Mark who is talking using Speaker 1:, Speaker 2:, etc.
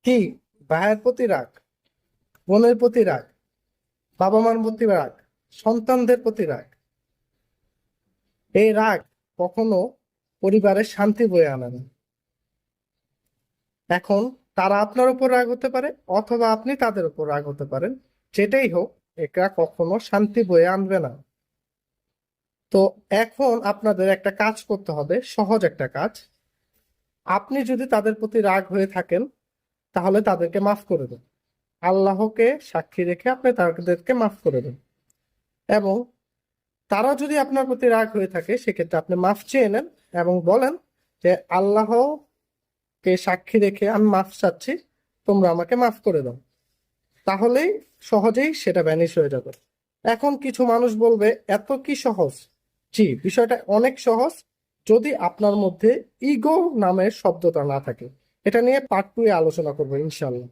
Speaker 1: কি? ভাইয়ের প্রতি রাগ, বোনের প্রতি রাগ, বাবা মার প্রতি রাগ, সন্তানদের প্রতি রাগ। এই রাগ কখনো পরিবারের শান্তি বয়ে আনে না। এখন তারা আপনার উপর রাগ হতে পারে অথবা আপনি তাদের উপর রাগ হতে পারেন। যেটাই হোক, এটা কখনো শান্তি বয়ে আনবে না। তো এখন আপনাদের একটা কাজ করতে হবে, সহজ একটা কাজ। আপনি যদি তাদের প্রতি রাগ হয়ে থাকেন তাহলে তাদেরকে মাফ করে দেন। আল্লাহকে সাক্ষী রেখে আপনি তাদেরকে মাফ করে দেন। এবং তারা যদি আপনার প্রতি রাগ হয়ে থাকে সেক্ষেত্রে আপনি মাফ চেয়ে নেন এবং বলেন যে আল্লাহকে সাক্ষী রেখে আমি মাফ চাচ্ছি, তোমরা আমাকে মাফ করে দাও। তাহলেই সহজেই সেটা ভ্যানিশ হয়ে যাবে। এখন কিছু মানুষ বলবে এত কি সহজ? জি, বিষয়টা অনেক সহজ, যদি আপনার মধ্যে ইগো নামের শব্দটা না থাকে। এটা নিয়ে পার্ট 2 এ আলোচনা করবো ইনশাল্লাহ।